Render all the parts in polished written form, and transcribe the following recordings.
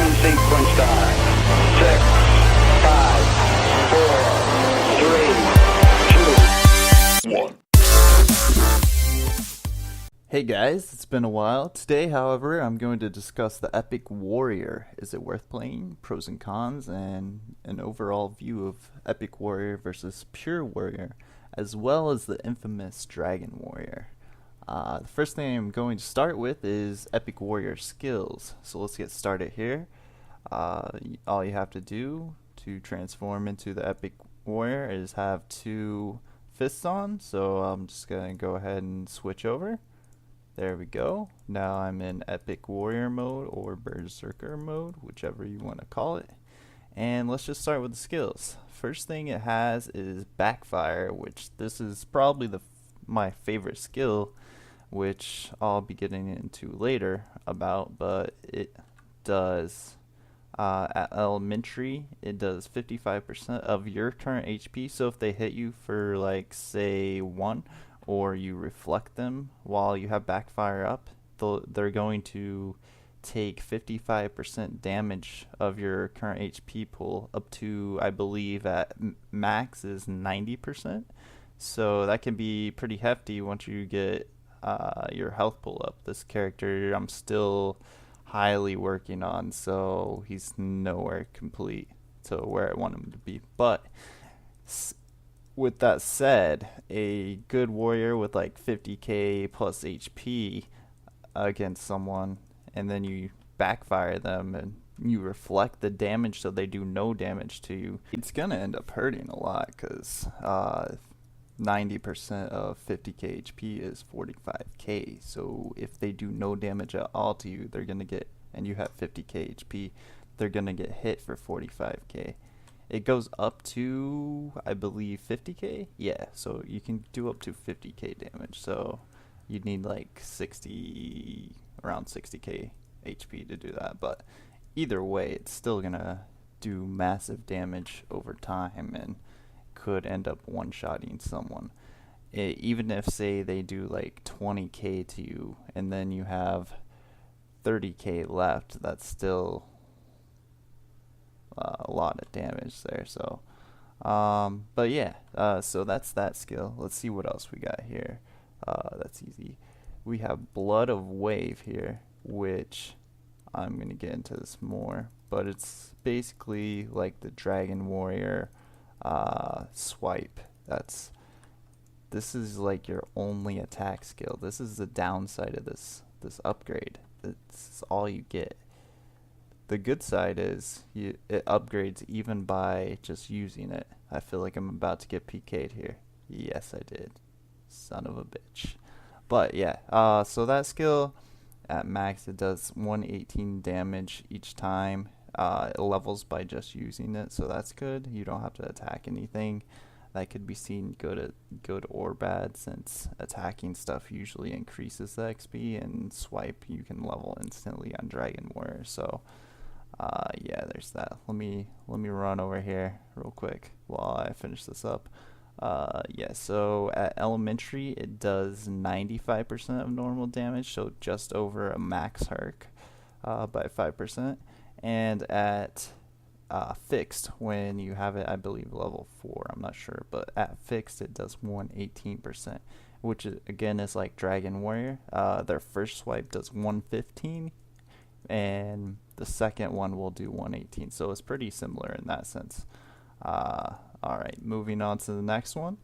Ignition sequence start. 6, 5, 4, 3, 2, 1. Hey guys, it's been a while. Today, however, I'm going to discuss the Epic Warrior. Is it worth playing? Pros and cons, and an overall view of Epic Warrior versus Pure Warrior, as well as the infamous Dragon Warrior. The first thing I'm going to start with is Epic Warrior skills. So let's get started here. All you have to do to transform into the Epic Warrior is have 2 fists on. So I'm just going to go ahead and switch over. There we go. Now I'm in Epic Warrior mode or Berserker mode, whichever you want to call it. And let's just start with the skills. First thing it has is Backfire, which this is probably my favorite skill, which I'll be getting into later about, but it does at elementary, it does 55% of your current HP. So if they hit you for like say 1, or you reflect them while you have Backfire up, they're going to take 55% damage of your current HP pool up to, I believe, at max is 90%. So that can be pretty hefty once you get your health pool up. This character I'm still highly working on, so he's nowhere complete to where I want him to be. But with that said, a good warrior with like 50k plus HP against someone, and then you backfire them and you reflect the damage so they do no damage to you, it's gonna end up hurting a lot, because 90% of 50k HP is 45k. So if they do no damage at all to you, they're gonna get, and you have 50k HP, they're gonna get hit for 45k. It goes up to, I believe, 50k? Yeah, so you can do up to 50k damage. So you'd need like around 60k HP to do that. But either way, it's still gonna do massive damage over time and could end up one-shotting someone. Even if, say, they do like 20k to you and then you have 30k left, that's still a lot of damage there. So but yeah, so that's that skill. Let's see what else we got here. That's easy. We have Blood of Wave here, which I'm gonna get into this more, but it's basically like the Dragon Warrior swipe. This is like your only attack skill. This is the downside of this upgrade. This is all you get. The good side is it upgrades even by just using it. I feel like I'm about to get PK'd here. Yes, I did. Son of a bitch. But yeah, so that skill at max, it does 118 damage each time. It levels by just using it, so that's good. You don't have to attack anything. That could be seen good or bad, since attacking stuff usually increases the XP, and swipe you can level instantly on Dragon Warrior. So yeah, there's that. Let me run over here real quick while I finish this up. Yeah, so at elementary it does 95% of normal damage, so just over a max Herc by 5%. And at fixed, when you have it, I believe level 4, I'm not sure, but at fixed it does 118%, which again is like Dragon Warrior. Their first swipe does 115, and the second one will do 118, so it's pretty similar in that sense. Alright, moving on to the next one.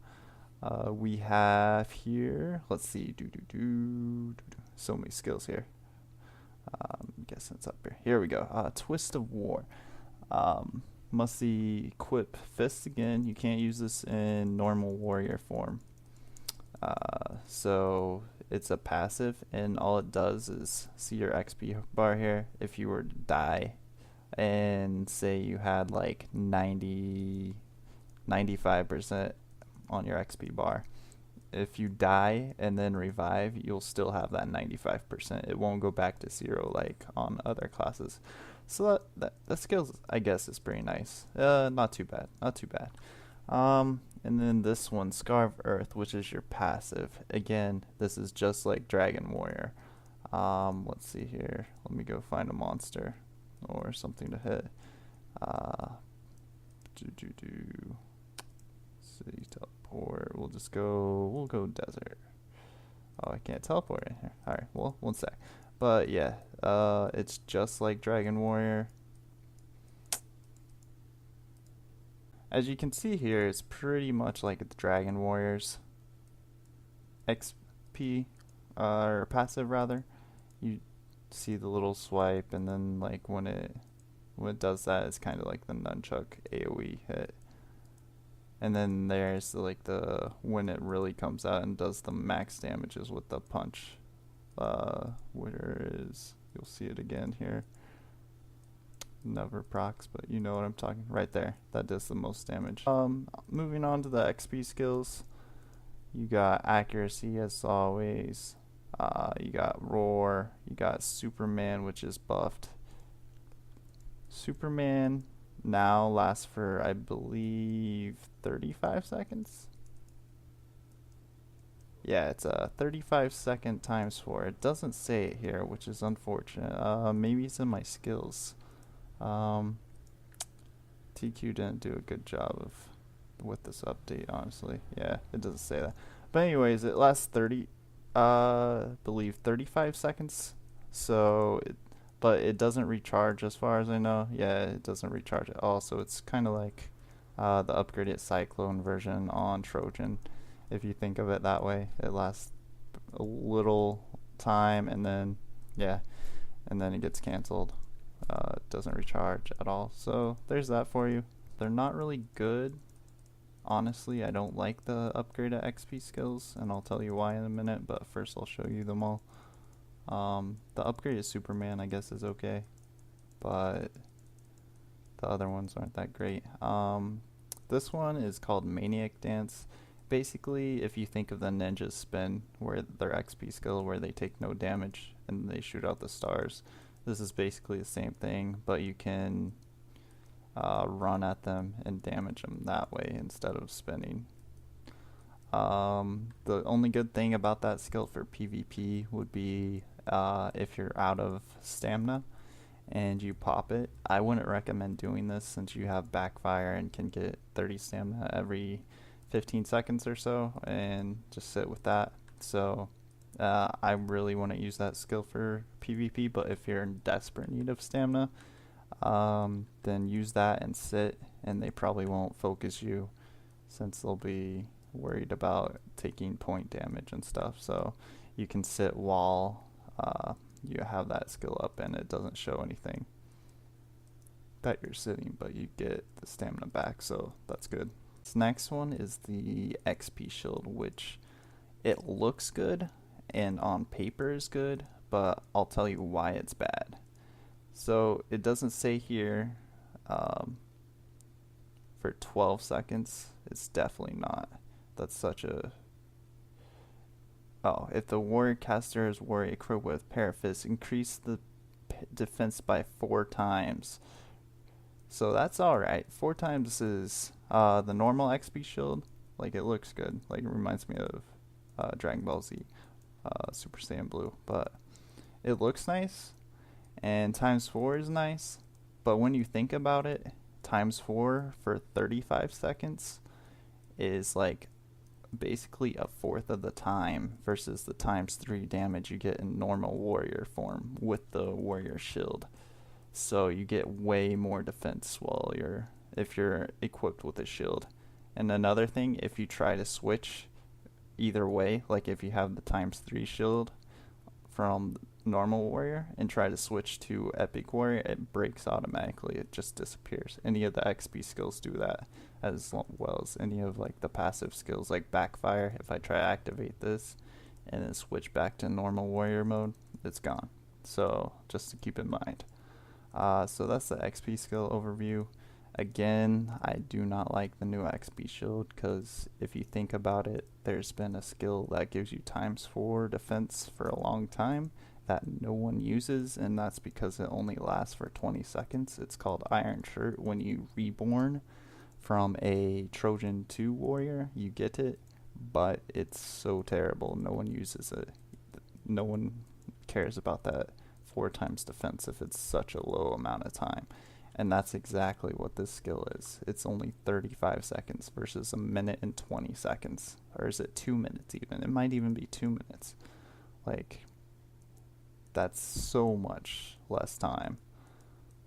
We have here, let's see, so many skills here. Guess it's up here. Here we go. Twist of War. Must equip fists again. You can't use this in normal warrior form. So it's a passive, and all it does is, see your XP bar here. If you were to die and say you had like 95% on your XP bar, if you die and then revive, you'll still have that 95%. It won't go back to 0 like on other classes. So that skill, I guess, is pretty nice. Not too bad. And then this one, Scar of Earth, which is your passive. Again, this is just like Dragon Warrior. Let's see here. Let me go find a monster. or something to hit. City teleport. We'll go desert. Oh, I can't teleport in here. Alright, well, one sec. But yeah, it's just like Dragon Warrior. As you can see here, it's pretty much like the Dragon Warriors XP, or passive rather. You see the little swipe, and then like when it does that, it's kind of like the nunchuck AoE hit. And then there's the when it really comes out and does the max damages with the punch. Where is, you'll see it again here. Never procs, but you know what I'm talking. Right there, that does the most damage. Moving on to the XP skills, you got accuracy as always. You got roar. You got Superman, which is buffed. Superman now lasts for, I believe, 35 seconds. Yeah, it's a 35-second times 4. It doesn't say it here, which is unfortunate. Maybe it's in my skills. TQ didn't do a good job with this update, honestly. Yeah, it doesn't say that. But anyways, it lasts 35 seconds. So, but it doesn't recharge as far as I know. Yeah, it doesn't recharge at all. So it's kind of like the upgraded Cyclone version on Trojan. If you think of it that way, it lasts a little time, and then and then it gets canceled. It doesn't recharge at all. So there's that for you. They're not really good. Honestly, I don't like the upgraded XP skills, and I'll tell you why in a minute, but first I'll show you them all. The upgraded Superman, I guess, is okay, but the other ones aren't that great. This one is called Maniac Dance. Basically, if you think of the ninja spin, where their XP skill, where they take no damage and they shoot out the stars, this is basically the same thing, but you can run at them and damage them that way instead of spinning. The only good thing about that skill for PvP would be if you're out of stamina and you pop it. I wouldn't recommend doing this since you have backfire and can get 30 stamina every 15 seconds or so, and just sit with that. So I really want to use that skill for PvP, but if you're in desperate need of stamina, then use that and sit, and they probably won't focus you since they'll be worried about taking point damage and stuff. So you can sit while you have that skill up, and it doesn't show anything that you're sitting, but you get the stamina back, so that's good. This next one is the XP shield, which it looks good and on paper is good, but I'll tell you why it's bad. So it doesn't say here for 12 seconds. It's definitely not. That's such a... Oh, if the warrior caster is warrior equipped with Parafists, increase the defense by 4 times. So that's alright. 4 times is the normal XP shield. Like, it looks good. Like, it reminds me of Dragon Ball Z, Super Saiyan Blue. But it looks nice, and times 4 is nice. But when you think about it, times 4 for 35 seconds is like basically a fourth of the time versus the times 3 damage you get in normal warrior form with the warrior shield. So you get way more defense while if you're equipped with a shield. And another thing, if you try to switch either way, like if you have the times 3 shield from normal warrior and try to switch to epic warrior, it breaks automatically. It just disappears. Any of the XP skills do that, as well as any of like the passive skills like backfire. If I try to activate this and then switch back to normal warrior mode, it's gone. So just to keep in mind. So that's the XP skill overview. Again, I do not like the new XP shield, because if you think about it, there's been a skill that gives you times 4 defense for a long time that no one uses, and that's because it only lasts for 20 seconds. It's called Iron Shirt. When you reborn from a Trojan 2 warrior, you get it, but it's so terrible, no one uses it. No one cares about that 4 times defense if it's such a low amount of time. And that's exactly what this skill is. It's only 35 seconds versus a minute and 20 seconds. Or is it 2 minutes even? It might even be 2 minutes. Like, that's so much less time,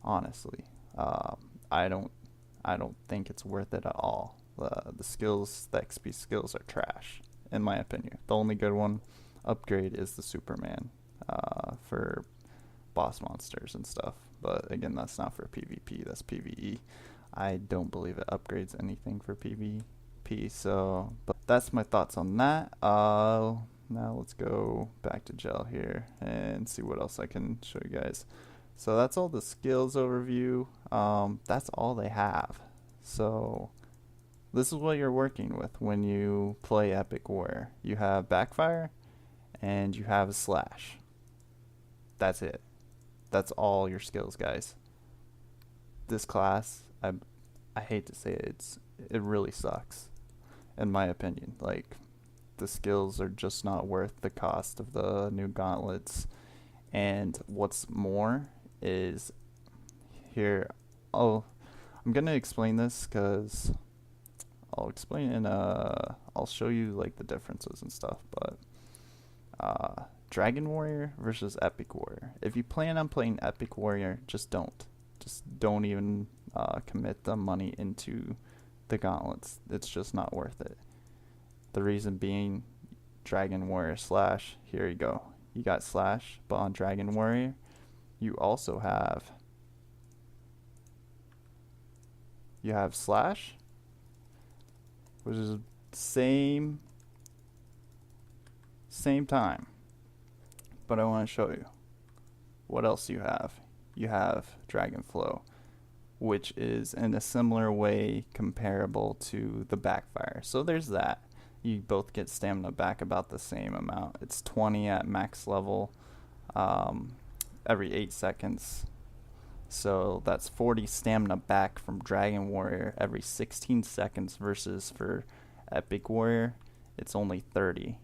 honestly. I don't think it's worth it at all. The skills, the XP skills are trash, in my opinion. The only good one upgrade is the Superman for boss monsters and stuff. But again, that's not for PvP, that's PvE. I don't believe it upgrades anything for PvP, so but that's my thoughts on that. Now let's go back to gel here and see what else I can show you guys. So that's all the skills overview. That's all they have. So this is what you're working with when you play Epic Warrior. You have backfire and you have a slash. That's it. That's all your skills, guys. This class, I hate to say it, it really sucks, in my opinion. Like, the skills are just not worth the cost of the new gauntlets. And what's more is here. Oh, I'm gonna explain this because I'll explain and I'll show you like the differences and stuff. But Dragon Warrior versus Epic Warrior. If you plan on playing Epic Warrior, just don't even commit the money into the gauntlets. It's just not worth it. The reason being, Dragon Warrior slash, here you go. You got slash, but on Dragon Warrior, you also have slash, which is same time. But I want to show you what else you have. You have Dragonflow, which is in a similar way comparable to the backfire. So there's that. You both get stamina back about the same amount. It's 20 at max level every 8 seconds. So that's 40 stamina back from Dragon Warrior every 16 seconds versus for Epic Warrior, it's only 30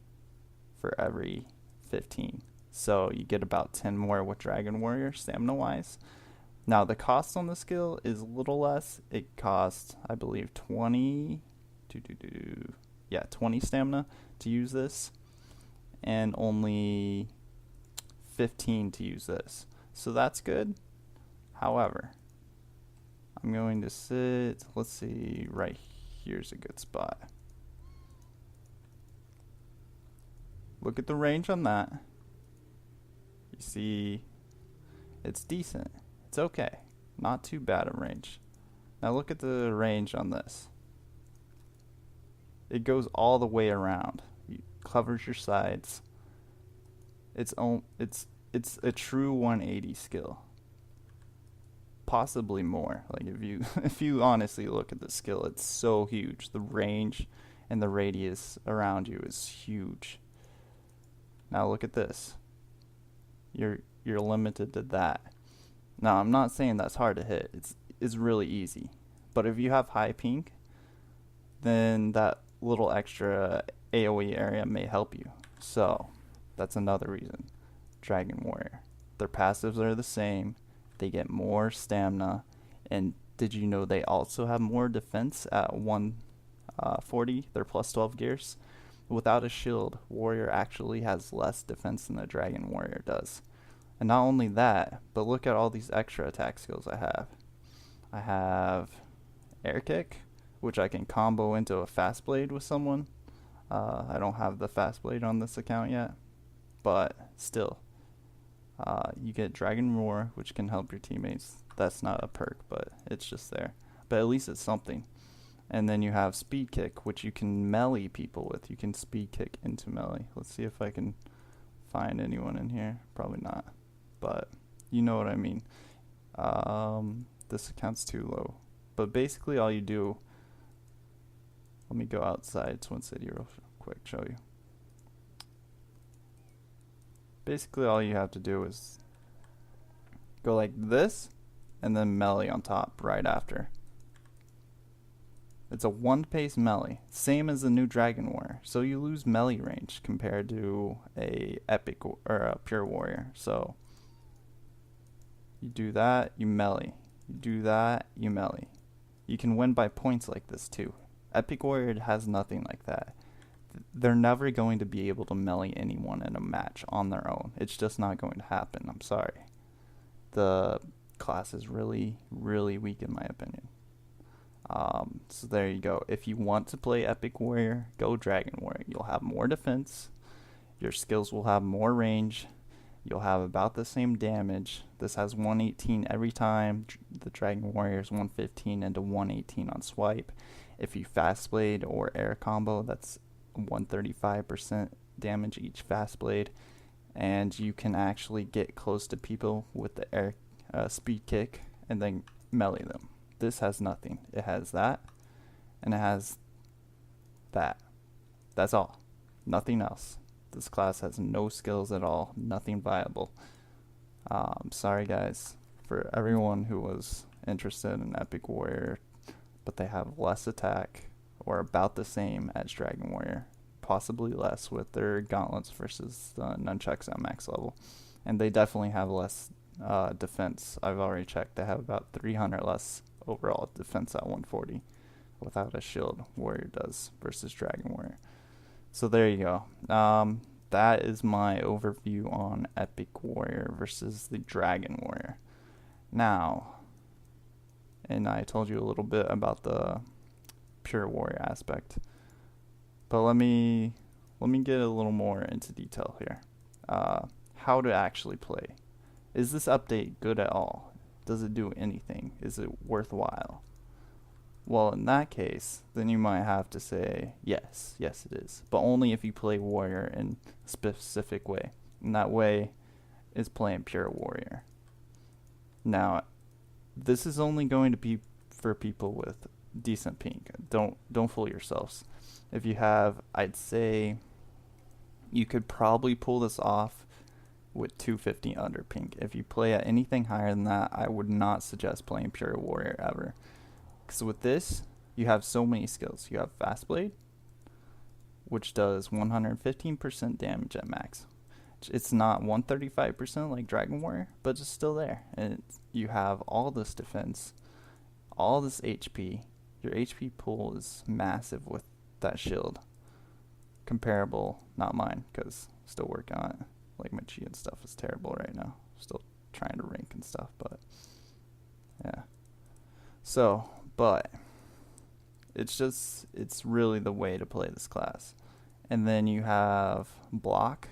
for every 15. So you get about 10 more with Dragon Warrior stamina wise. Now the cost on the skill is a little less. It costs, I believe, 20 stamina to use this, and only 15 to use this. So that's good. However, I'm going to sit, let's see, right here's a good spot. Look at the range on that. You see, it's decent. It's okay. Not too bad a range. Now look at the range on this. It goes all the way around. It covers your sides. It's a true 180 skill. Possibly more. Like if you honestly look at the skill, it's so huge. The range and the radius around you is huge. Now look at this. You're limited to that. Now I'm not saying that's hard to hit. It's really easy. But if you have high pink, then that little extra AoE area may help you. So that's another reason. Dragon Warrior. Their passives are the same. They get more stamina. And did you know they also have more defense at 140? They're plus 12 gears. Without a shield, Warrior actually has less defense than the Dragon Warrior does. And not only that, but look at all these extra attack skills I have. I have Air Kick, which I can combo into a Fast Blade with someone. I don't have the Fast Blade on this account yet, but still. You get Dragon Roar, which can help your teammates. That's not a perk, but it's just there. But at least it's something. And then you have Speed Kick, which you can melee people with. You can Speed Kick into melee. Let's see if I can find anyone in here. Probably not. But you know what I mean. This account's too low. But basically all you do... Let me go outside Twin City real quick, show you. Basically all you have to do is go like this, and then melee on top right after. It's a one-pace melee, same as the new Dragon Warrior. So you lose melee range compared to a epic or a pure warrior. So You do that, you melee. You do that, you melee. You can win by points like this too. Epic Warrior has nothing like that. They're never going to be able to melee anyone in a match on their own. It's just not going to happen. I'm sorry. The class is really, really weak in my opinion. So there you go. If you want to play Epic Warrior, go Dragon Warrior. You'll have more defense. Your skills will have more range. You'll have about the same damage. This has 118 every time. The Dragon Warrior is 115 into 118 on swipe. If you fast blade or air combo, that's 135% damage each fast blade. And you can actually get close to people with the air speed kick and then melee them. This has nothing. It has that, and it has that. That's all. Nothing else. This class has no skills at all. Nothing viable. Sorry guys for everyone who was interested in Epic Warrior, but they have less attack or about the same as Dragon Warrior. Possibly less with their gauntlets versus the nunchucks at max level. And they definitely have less defense. I've already checked. They have about 300 less overall defense at 140 without a shield Warrior does versus Dragon Warrior. So there you go. That is my overview on Epic Warrior versus the Dragon Warrior. Now, and I told you a little bit about the pure warrior aspect, but let me get a little more into detail here. How to actually play. Is this update good at all? Does it do anything? Is it worthwhile? Well, in that case, then you might have to say, yes, it is. But only if you play warrior in a specific way. And that way is playing pure warrior. Now, this is only going to be for people with decent ping. Don't fool yourselves. If you have, I'd say you could probably pull this off with 250 under ping. If you play at anything higher than that, I would not suggest playing pure warrior ever. Because with this, you have so many skills. You have Fast Blade, which does 115% damage at max. It's not 135% like Dragon Warrior, but it's still there. And you have all this defense, all this HP. Your HP pool is massive with that shield. Comparable, not mine, because I'm still working on it. Like my chi and stuff is terrible right now. Still trying to rank and stuff, but yeah. So, but it's really the way to play this class. And then you have block.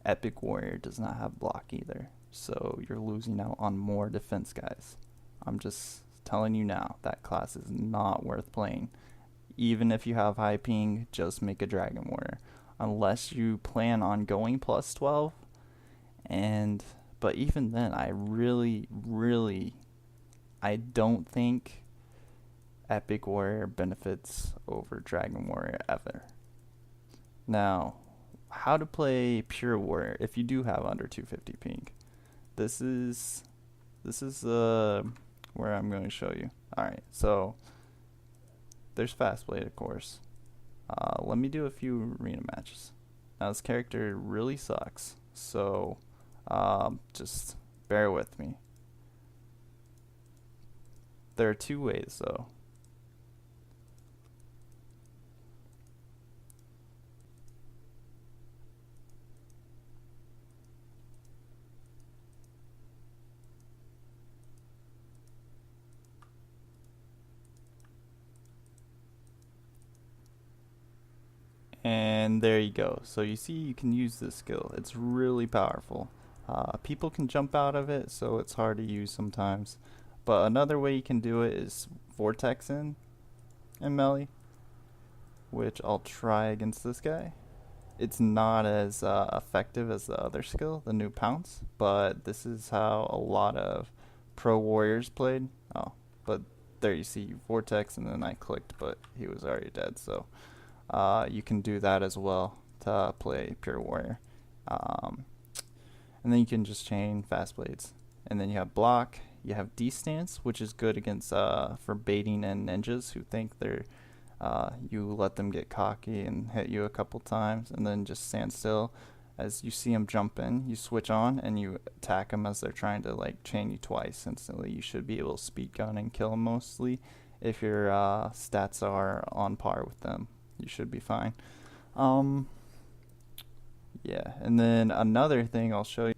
Epic Warrior does not have block either, so you're losing out on more defense, guys. I'm just telling you now, that class is not worth playing. Even if you have high ping, just make a Dragon Warrior. Unless you plan on going plus 12. But even then, I don't think Epic Warrior benefits over Dragon Warrior ever. Now, how to play pure warrior if you do have under 250 ping. This is where I'm going to show you. Alright, so there's Fast Blade, of course. Let me do a few arena matches. Now this character really sucks, so just bear with me. There are two ways though. And there you go. So you see you can use this skill. It's really powerful. People can jump out of it, so it's hard to use sometimes. But another way you can do it is vortex in melee, which I'll try against this guy. It's not as effective as the other skill, the new pounce, but this is how a lot of pro warriors played. Oh, but there you see vortex, and then I clicked, but he was already dead, so you can do that as well to play pure warrior. And then you can just chain fast blades. And then you have block. You have D-stance, which is good against for baiting and ninjas who think they're you let them get cocky and hit you a couple times and then just stand still. as you see them jump in, you switch on and you attack them as they're trying to like chain you twice instantly. You should be able to speed gun and kill them mostly if your stats are on par with them. You should be fine. Yeah, and then another thing I'll show you.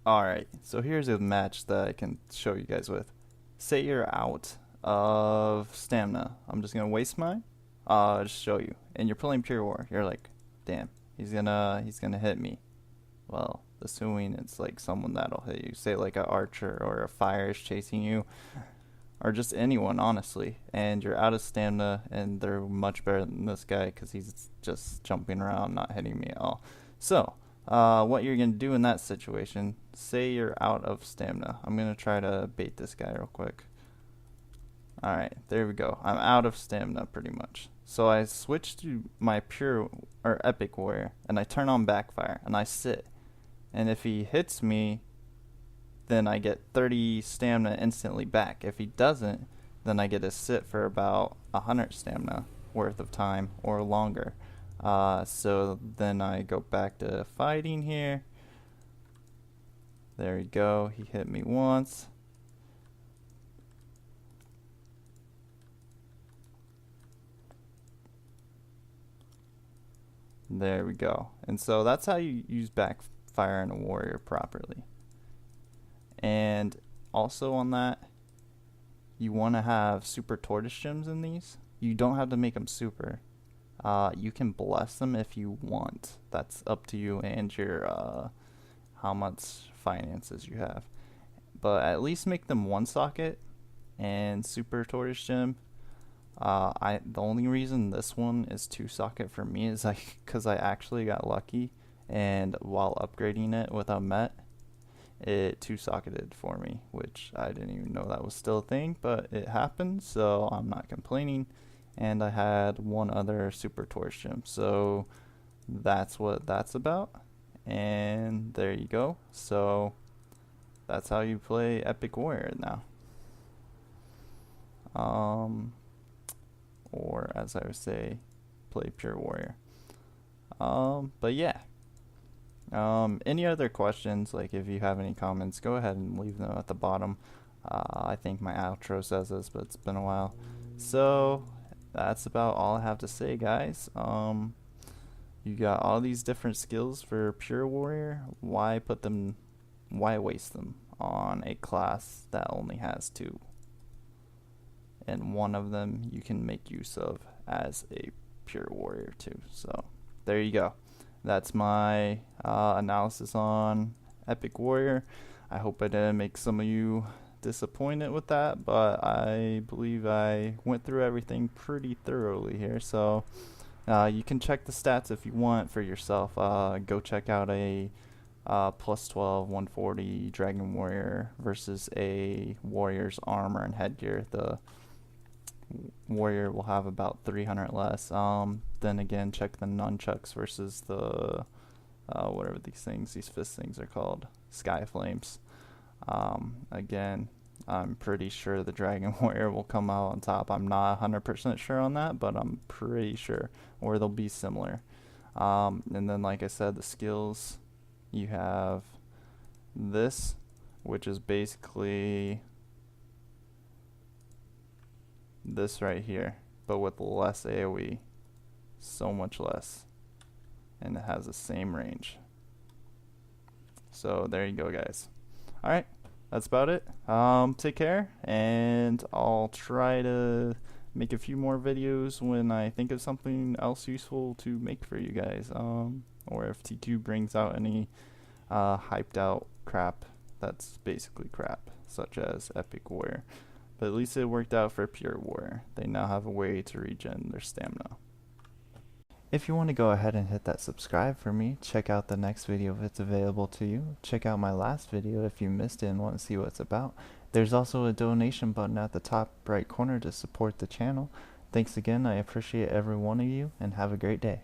Alright, so here's a match that I can show you guys with. Say you're out of stamina. I'm just gonna waste mine. Just show you. And you're playing Pure War. You're like, damn, he's gonna hit me. Well, assuming it's like someone that'll hit you. Say like an archer or a fire is chasing you. Or just anyone, honestly. And you're out of stamina and they're much better than this guy because he's just jumping around, not hitting me at all. So, what you're going to do in that situation, say you're out of stamina. I'm going to try to bait this guy real quick. Alright, there we go. I'm out of stamina pretty much. So I switch to my pure or epic warrior and I turn on backfire and I sit. And if he hits me, then I get 30 stamina instantly back. If he doesn't, then I get to sit for about 100 stamina worth of time or longer. So then I go back to fighting here. There we go. He hit me once. There we go. And so that's how you use backfire in a warrior properly. And also on that, you want to have super tortoise gems in these. You don't have to make them super. You can bless them if you want. That's up to you and your how much finances you have. But at least make them one socket and super tortoise gem. The only reason this one is 2 socket for me is because I actually got lucky, and while upgrading it with a met, it 2-socketed for me, which I didn't even know that was still a thing, but it happened, so I'm not complaining. And I had one other super torch gem, so that's what that's about. And there you go. So that's how you play Epic Warrior now. Or as I would say, play Pure Warrior. But yeah. Any other questions, like if you have any comments, go ahead and leave them at the bottom. I think my outro says this, but it's been a while. So that's about all I have to say, guys. You got all these different skills for Pure Warrior. Why waste them on a class that only has 2? And one of them you can make use of as a Pure Warrior too. So there you go. That's my analysis on Epic Warrior. I hope I didn't make some of you disappointed with that, but I believe I went through everything pretty thoroughly here. So you can check the stats if you want for yourself. Go check out a plus 12 140 Dragon Warrior versus a Warrior's armor and headgear. The Warrior will have about 300 less. Then again, check the nunchucks versus the whatever these fist things are called, Sky Flames. Again, I'm pretty sure the Dragon Warrior will come out on top. I'm not 100% sure on that, but I'm pretty sure, or they'll be similar. And then, like I said, the skills, you have this, which is basically this right here, but with less AoE, so much less, and it has the same range. So there you go, guys. Alright, that's about it. Take care, and I'll try to make a few more videos when I think of something else useful to make for you guys, or if T2 brings out any hyped out crap that's basically crap, such as Epic Warrior. But at least it worked out for Pure Warrior. They now have a way to regen their stamina. If you want to go ahead and hit that subscribe for me, check out the next video if it's available to you. Check out my last video if you missed it and want to see what it's about. There's also a donation button at the top right corner to support the channel. Thanks again, I appreciate every one of you, and have a great day.